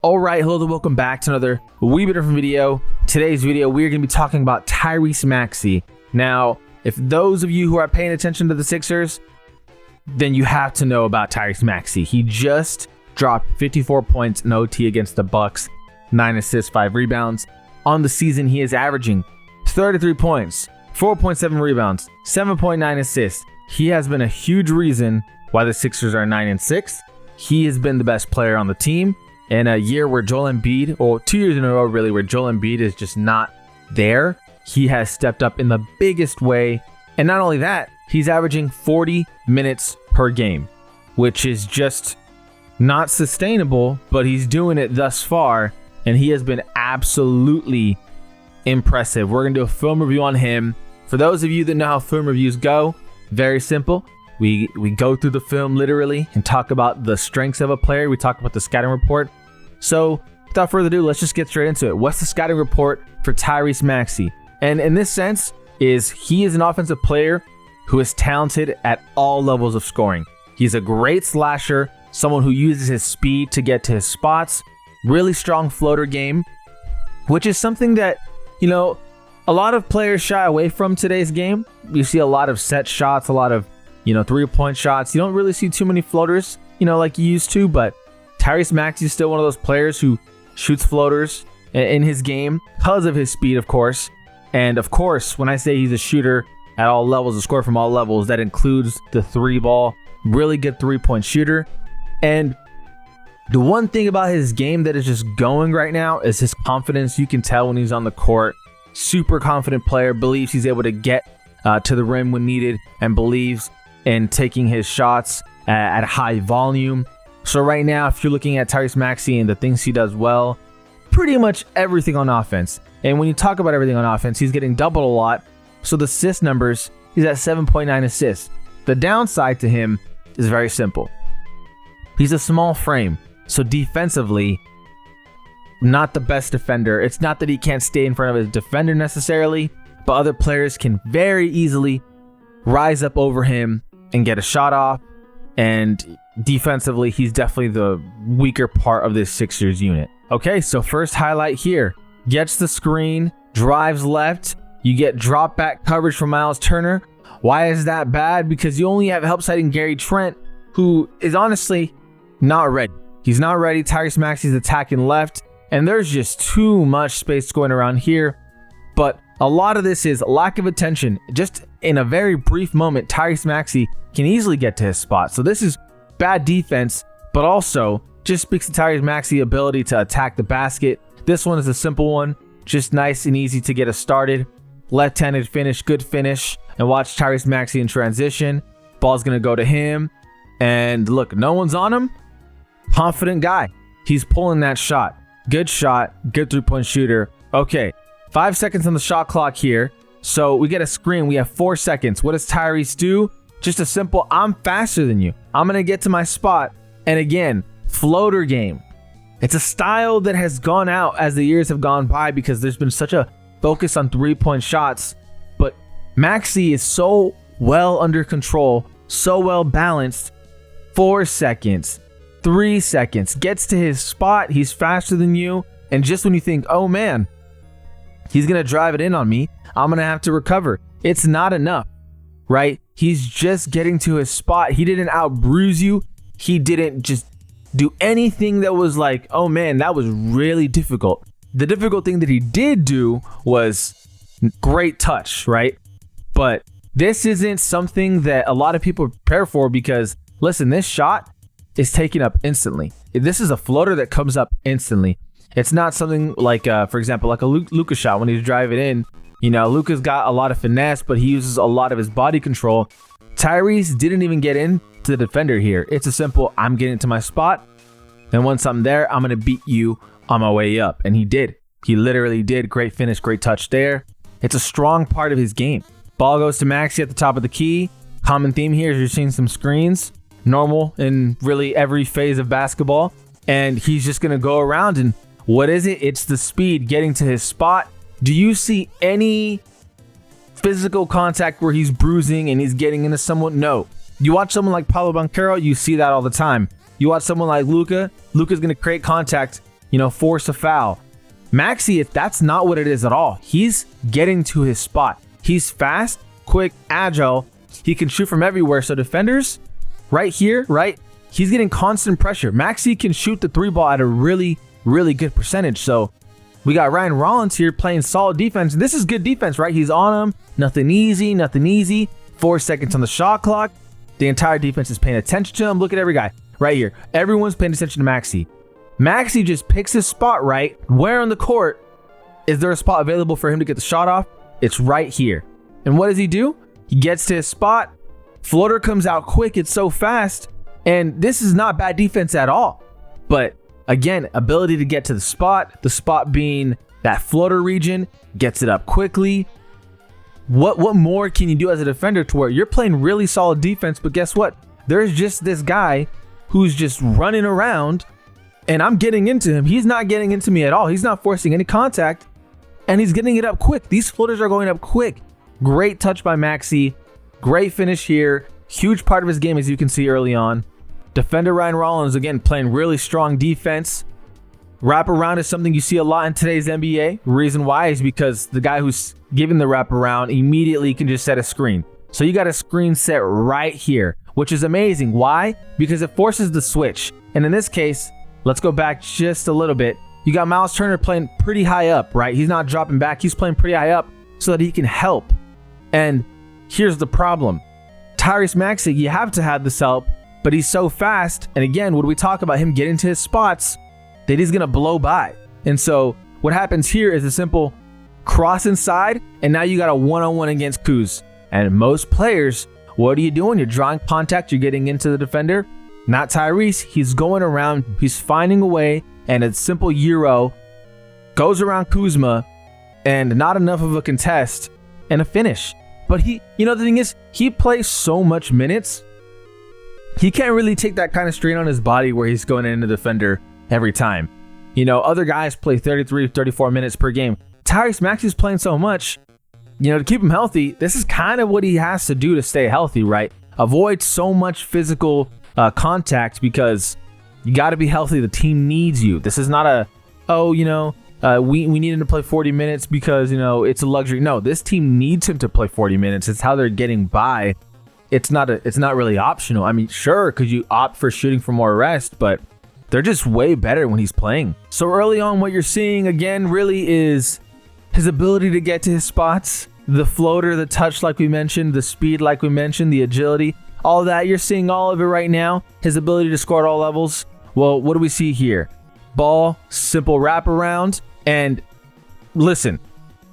Alright, hello and welcome back to another wee bit different video. Today's video, we're going to be talking about Tyrese Maxey. Now, if those of you who are paying attention to the Sixers, then you have to know about Tyrese Maxey. He just dropped 54 points in OT against the Bucks, 9 assists, 5 rebounds. On the season, he is averaging 33 points, 4.7 rebounds, 7.9 assists. He has been a huge reason why the Sixers are 9-6. He has been the best player on the team. In a year where Joel Embiid, or 2 years in a row really, where Joel Embiid is just not there, he has stepped up in the biggest way. And not only that, he's averaging 40 minutes per game, which is just not sustainable, but he's doing it thus far, and he has been absolutely impressive. We're going to do a film review on him. For those of you that know how film reviews go, very simple. We go through the film literally and talk about the strengths of a player. We talk about the scouting report. So without further ado, let's just get straight into it. What's the scouting report for Tyrese Maxey? And in this sense, he is an offensive player who is talented at all levels of scoring. He's a great slasher, someone who uses his speed to get to his spots, really strong floater game, which is something that, a lot of players shy away from today's game. You see a lot of set shots, a lot of, 3-point shots. You don't really see too many floaters, like you used to, but Tyrese Maxey is still one of those players who shoots floaters in his game because of his speed, of course. And of course, when I say he's a shooter at all levels, a scorer from all levels, that includes the 3-ball, really good 3-point shooter. And the one thing about his game that is just going right now is his confidence. You can tell when he's on the court. Super confident player, believes he's able to get to the rim when needed, and believes in taking his shots at high volume. So right now, if you're looking at Tyrese Maxey and the things he does well, pretty much everything on offense. And when you talk about everything on offense, he's getting doubled a lot. So the assist numbers, he's at 7.9 assists. The downside to him is very simple. He's a small frame. So defensively, not the best defender. It's not that he can't stay in front of his defender necessarily, but other players can very easily rise up over him and get a shot off. And defensively, he's definitely the weaker part of this Sixers unit. Okay, so first highlight here. Gets the screen, drives left. You get drop back coverage from Miles Turner. Why is that bad? Because you only have help sighting Gary Trent, who is honestly not ready. He's not ready. Tyrese Maxey's attacking left, and there's just too much space going around here. But a lot of this is lack of attention. Just in a very brief moment, Tyrese Maxey can easily get to his spot. So this is bad defense, but also just speaks to Tyrese Maxey's ability to attack the basket. This one is a simple one, just nice and easy to get us started. Left-handed finish, good finish. And watch Tyrese Maxey in transition. Ball's going to go to him. And look, no one's on him. Confident guy. He's pulling that shot. Good 3-point shooter. Okay, 5 seconds on the shot clock here. So we get a screen. We have 4 seconds. What does Tyrese do? Just a simple, I'm faster than you. I'm going to get to my spot. And again, floater game. It's a style that has gone out as the years have gone by because there's been such a focus on 3-point shots. But Maxey is so well under control, so well balanced. 4 seconds, 3 seconds, gets to his spot. He's faster than you. And just when you think, oh man, he's going to drive it in on me, I'm going to have to recover. It's not enough, right? He's just getting to his spot. He didn't out-bruise you. He didn't just do anything that was like, oh man, that was really difficult. The difficult thing that he did do was great touch, right? But this isn't something that a lot of people prepare for because, listen, this shot is taken up instantly. This is a floater that comes up instantly. It's not something like, for example, like a Luka shot when he's driving in. Luka's got a lot of finesse, but he uses a lot of his body control. Tyrese didn't even get into the defender here. It's a simple, I'm getting to my spot. And once I'm there, I'm going to beat you on my way up. And he did. He literally did. Great finish, great touch there. It's a strong part of his game. Ball goes to Maxey at the top of the key. Common theme here is you're seeing some screens. Normal in really every phase of basketball. And he's just going to go around. And what is it? It's the speed getting to his spot. Do you see any physical contact where he's bruising and he's getting into someone? No. You watch someone like Paolo Banchero, you see that all the time. You watch someone like Luka, Luka's going to create contact force a foul. Maxey, that's not what it is at all. He's getting to his spot. He's fast, quick, agile. He can shoot from everywhere. So defenders right here, right? He's getting constant pressure. Maxey can shoot the 3-ball at a really, really good percentage. So we got Ryan Rollins here playing solid defense. This is good defense, right? He's on him. Nothing easy, nothing easy. 4 seconds on the shot clock. The entire defense is paying attention to him. Look at every guy right here. Everyone's paying attention to Maxey. Maxey just picks his spot right. Where on the court is there a spot available for him to get the shot off? It's right here. And what does he do? He gets to his spot. Floater comes out quick. It's so fast. And this is not bad defense at all. But again, ability to get to the spot being that floater region, gets it up quickly. What more can you do as a defender to where you're playing really solid defense, but guess what? There's just this guy who's just running around and I'm getting into him. He's not getting into me at all. He's not forcing any contact and he's getting it up quick. These floaters are going up quick. Great touch by Maxey. Great finish here. Huge part of his game, as you can see early on. Defender Ryan Rollins, again, playing really strong defense. Wraparound is something you see a lot in today's NBA. Reason why is because the guy who's giving the wraparound immediately can just set a screen. So you got a screen set right here, which is amazing. Why? Because it forces the switch. And in this case, let's go back just a little bit. You got Myles Turner playing pretty high up, right? He's not dropping back. He's playing pretty high up so that he can help. And here's the problem. Tyrese Maxey, you have to have this help, but he's so fast. And again, when we talk about him getting to his spots, that he's going to blow by. And so what happens here is a simple cross inside, and now you got a one-on-one against Kuz. And most players, what are you doing? You're drawing contact, you're getting into the defender. Not Tyrese. He's going around, he's finding a way, and a simple Euro goes around Kuzma, and not enough of a contest, and a finish. But the thing is, he plays so much minutes, he can't really take that kind of strain on his body where he's going into the defender every time. Other guys play 33, 34 minutes per game. Tyrese Maxey's playing so much, to keep him healthy. This is kind of what he has to do to stay healthy, right? Avoid so much physical contact because you got to be healthy. The team needs you. This is not we need him to play 40 minutes because, it's a luxury. No, this team needs him to play 40 minutes. It's how they're getting by. It's not really optional. I mean, sure, could you opt for shooting for more rest, but they're just way better when he's playing. So early on, what you're seeing again really is his ability to get to his spots, the floater, the touch like we mentioned, the speed like we mentioned, the agility, all that. You're seeing all of it right now. His ability to score at all levels. Well, what do we see here? Ball, simple wraparound, and listen,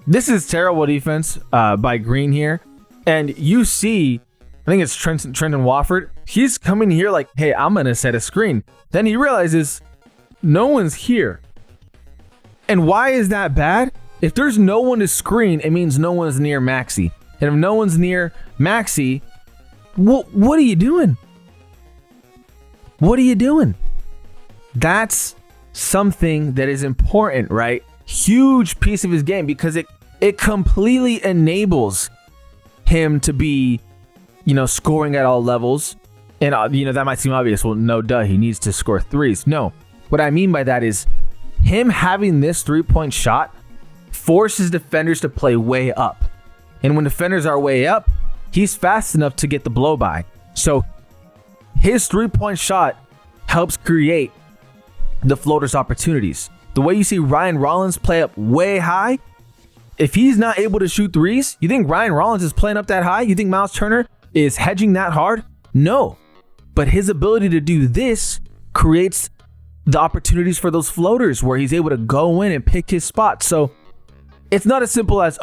this is terrible defense by Green here. And you see, I think it's Trenton Wofford. He's coming here like, hey, I'm going to set a screen. Then he realizes no one's here. And why is that bad? If there's no one to screen, it means no one's near Maxey. And if no one's near Maxey, what are you doing? What are you doing? That's something that is important, right? Huge piece of his game because it completely enables him to be, scoring at all levels. And, that might seem obvious. Well, no, duh, he needs to score threes. No, what I mean by that is him having this 3-point shot forces defenders to play way up. And when defenders are way up, he's fast enough to get the blow by. So his 3-point shot helps create the floaters opportunities. The way you see Ryan Rollins play up way high, if he's not able to shoot threes, you think Ryan Rollins is playing up that high? You think Myles Turner is hedging that hard? No. But his ability to do this creates the opportunities for those floaters where he's able to go in and pick his spot. So it's not as simple as,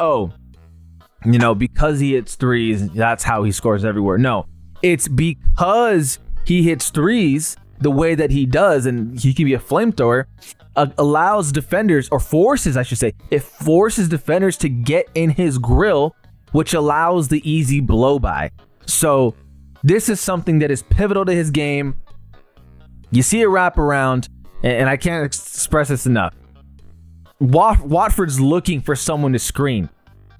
because he hits threes, that's how he scores everywhere. No, it's because he hits threes the way that he does, and he can be a flamethrower, allows defenders, or forces, I should say, it forces defenders to get in his grill, which allows the easy blow by. So this is something that is pivotal to his game. You see a wraparound, and I can't express this enough. Watford's looking for someone to screen.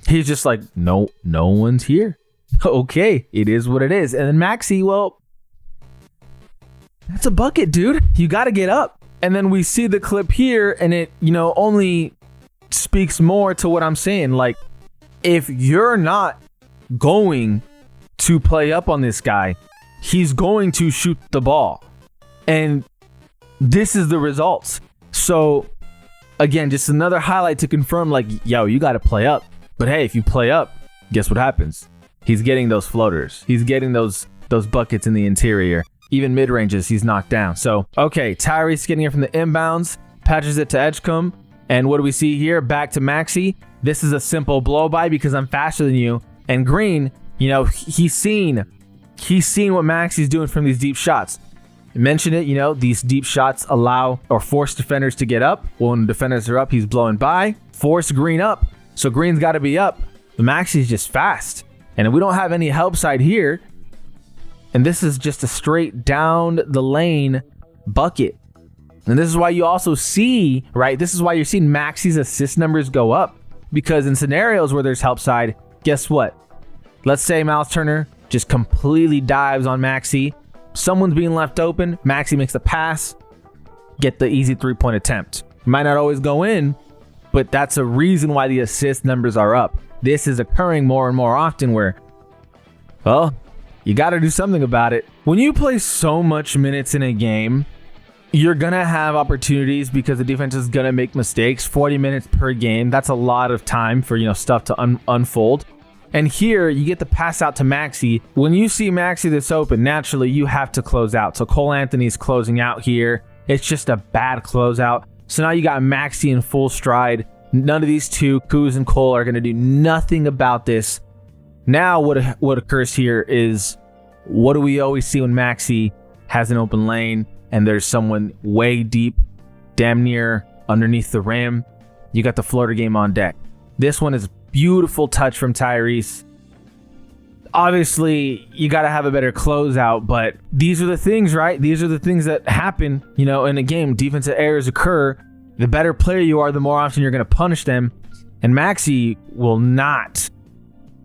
He's just like, no one's here. Okay, it is what it is. And then Maxey, well, that's a bucket, dude. You got to get up. And then we see the clip here, and it, only speaks more to what I'm saying. Like, if you're not going to play up on this guy, he's going to shoot the ball. And this is the results. So, again, just another highlight to confirm, like, yo, you got to play up. But hey, if you play up, guess what happens? He's getting those floaters. He's getting those buckets in the interior. Even mid-ranges, he's knocked down. So, okay, Tyrese getting it from the inbounds, patches it to Edgecombe. And what do we see here? Back to Maxey. This is a simple blow-by because I'm faster than you. And Green, he's seen what Maxey's doing from these deep shots. I mentioned it, these deep shots allow or force defenders to get up. Well, when defenders are up, he's blowing by. Force Green up. So Green's got to be up. But Maxey's just fast. And we don't have any help side here. And this is just a straight down the lane bucket. And this is why you also see, right? This is why you're seeing Maxey's assist numbers go up. Because in scenarios where there's help side, guess what? Let's say Miles Turner just completely dives on Maxey. Someone's being left open. Maxey makes the pass. Get the easy 3-point attempt. Might not always go in, but that's a reason why the assist numbers are up. This is occurring more and more often where, well, you got to do something about it. When you play so much minutes in a game, you're going to have opportunities because the defense is going to make mistakes. 40 minutes per game. That's a lot of time for, stuff to unfold. And here you get the pass out to Maxey. When you see Maxey this open, naturally you have to close out. So Cole Anthony's closing out here. It's just a bad closeout. So now you got Maxey in full stride. None of these two, Kuz and Cole, are going to do nothing about this. Now what occurs here is, what do we always see when Maxey has an open lane and there's someone way deep, damn near underneath the rim? You got the floater game on deck. This one is beautiful touch from Tyrese. Obviously, you got to have a better closeout, but these are the things, right? These are the things that happen, in a game. Defensive errors occur. The better player you are, the more often you're going to punish them. And Maxey will not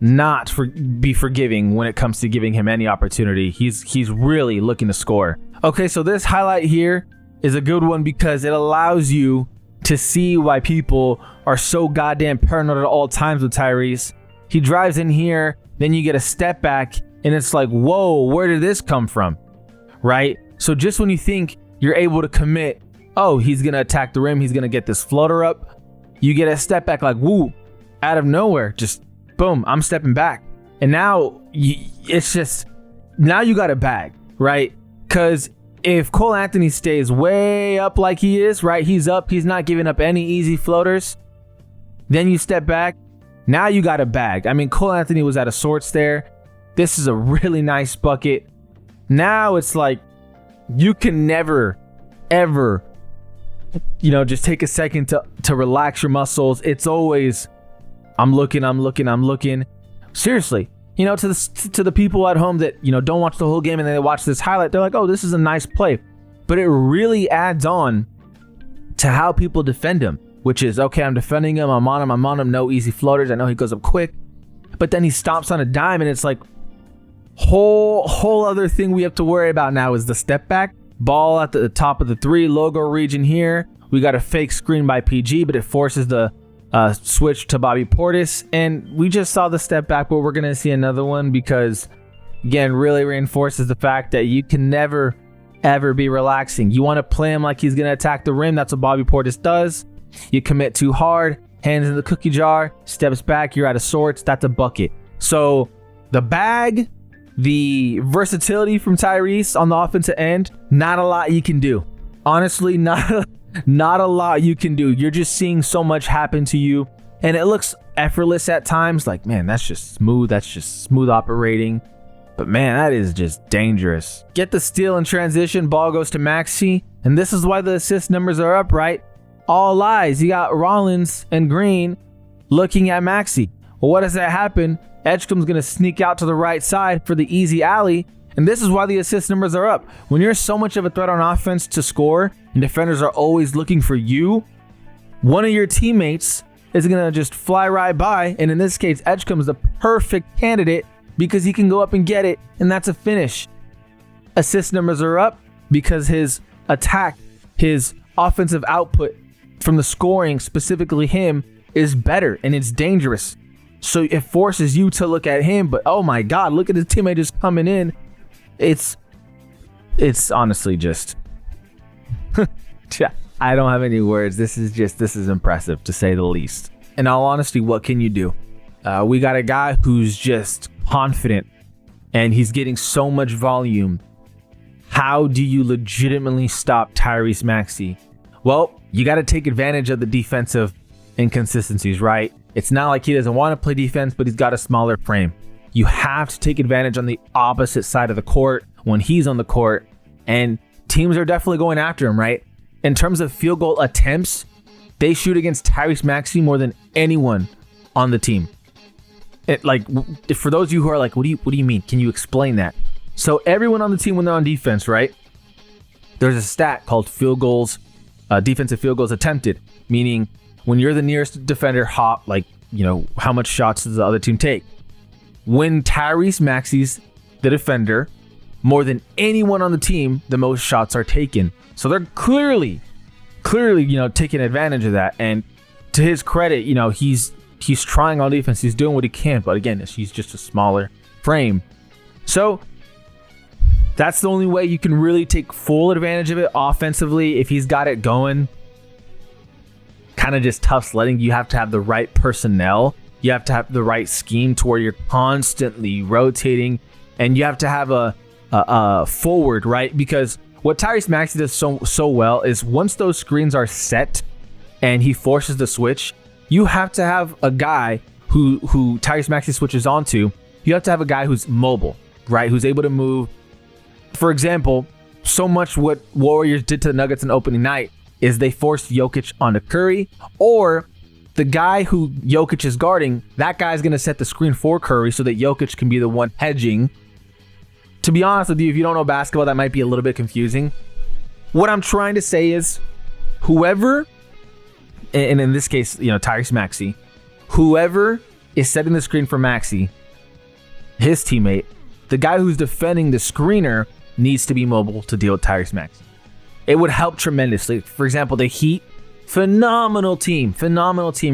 be forgiving when it comes to giving him any opportunity. He's really looking to score. Okay, so this highlight here is a good one because it allows you to see why people are so goddamn paranoid at all times with Tyrese. He drives in here, then you get a step back, and it's like, whoa, where did this come from? Right? So just when you think you're able to commit, oh, he's going to attack the rim, he's going to get this floater up, you get a step back like, woo, out of nowhere, just boom, I'm stepping back. And now it's just, now you got a bag, right? Because if Cole Anthony stays way up like he is, right? He's up, he's not giving up any easy floaters. Then you step back. Now you got a bag. I mean, Cole Anthony was out of sorts there. This is a really nice bucket. Now it's like, you can never, ever, just take a second to relax your muscles. It's always, I'm looking. Seriously, to the people at home that, don't watch the whole game and then they watch this highlight, they're like, oh, this is a nice play. But it really adds on to how people defend him, which is, okay, I'm defending him, I'm on him, no easy floaters. I know he goes up quick, but then he stomps on a dime and it's like, whole other thing we have to worry about now is the step back. Ball at the top of the 3 logo region here. We got a fake screen by PG, but it forces the switch to Bobby Portis, and we just saw the step back, but we're gonna see another one because, again, really reinforces the fact that you can never ever be relaxing. You want to play him like he's gonna attack the rim. That's what Bobby Portis does. You commit too hard, hands in the cookie jar, steps back, you're out of sorts. That's a bucket. So the bag, the versatility from Tyrese on the offensive end, not a lot you can do. Honestly, not a lot you can do. You're just seeing so much happen to you, and it looks effortless at times. Like, man, that's just smooth operating. But man, that is just dangerous. Get the steal in transition. Ball goes to Maxey, and this is why the assist numbers are up, right? All eyes. You got Rollins and Green looking at Maxey. Well, what does that happen? Edgecombe's going to sneak out to the right side for the easy alley. And this is why the assist numbers are up. When you're so much of a threat on offense to score and defenders are always looking for you, one of your teammates is going to just fly right by. And in this case, Edgecombe is the perfect candidate because he can go up and get it. And that's a finish. Assist numbers are up because his attack, his offensive output from the scoring, specifically him, is better and it's dangerous. So it forces you to look at him, but oh my God, look at his teammate just coming in. It's honestly just, I don't have any words. This is impressive to say the least. In all honesty, what can you do? We got a guy who's just confident and he's getting so much volume. How do you legitimately stop Tyrese Maxey? Well, you got to take advantage of the defensive inconsistencies, right? It's not like he doesn't want to play defense, but he's got a smaller frame. You have to take advantage on the opposite side of the court when he's on the court, and teams are definitely going after him, right? In terms of field goal attempts, they shoot against Tyrese Maxey more than anyone on the team. For those of you who are like, what do you mean? Can you explain that? So everyone on the team when they're on defense, right? There's a stat called field goals, defensive field goals attempted, meaning when you're the nearest defender, how much shots does the other team take? When Tyrese Maxey's the defender, more than anyone on the team, the most shots are taken. So they're clearly, taking advantage of that. And to his credit, he's trying on defense. He's doing what he can. But again, he's just a smaller frame. So that's the only way you can really take full advantage of it offensively. If he's got it going, kind of just tough sledding. You have to have the right personnel. You have to have the right scheme to where you're constantly rotating, and you have to have a forward, right? Because what Tyrese Maxey does so well is once those screens are set and he forces the switch, you have to have a guy who Tyrese Maxey switches onto. You have to have a guy who's mobile, right? Who's able to move. For example, so much what Warriors did to the Nuggets in opening night is they forced Jokic onto Curry, or the guy who Jokic is guarding, that guy's going to set the screen for Curry so that Jokic can be the one hedging. To be honest with you, if you don't know basketball, that might be a little bit confusing. What I'm trying to say is whoever, and in this case, Tyrese Maxey, whoever is setting the screen for Maxey, his teammate, the guy who's defending the screener needs to be mobile to deal with Tyrese Maxey. It would help tremendously. For example, the Heat, phenomenal team,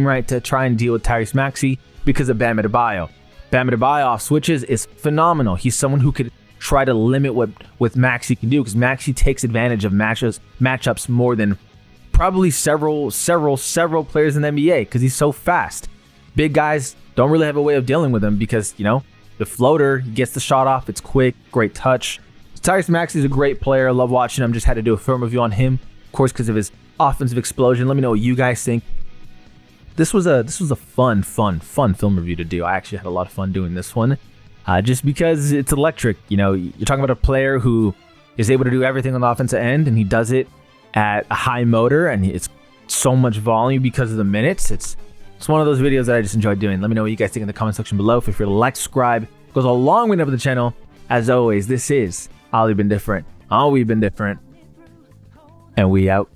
right, to try and deal with Tyrese Maxey because of Bam Adebayo. Bam Adebayo off switches is phenomenal. He's someone who could try to limit what Maxey can do, because Maxey takes advantage of matchups more than probably several players in the NBA because he's so fast. Big guys don't really have a way of dealing with him because, the floater, he gets the shot off, it's quick, great touch. Tyrese Maxey is a great player. I love watching him. Just had to do a film review on him, of course, because of his offensive explosion. Let me know what you guys think. This was a fun film review to do. I actually had a lot of fun doing this one, just because it's electric. You're talking about a player who is able to do everything on the offensive end, and he does it at a high motor, and it's so much volume because of the minutes. It's one of those videos that I just enjoyed doing. Let me know what you guys think in the comment section below. Feel free to like, subscribe. It goes a long way up the channel. As always, this is We've been different. And we out.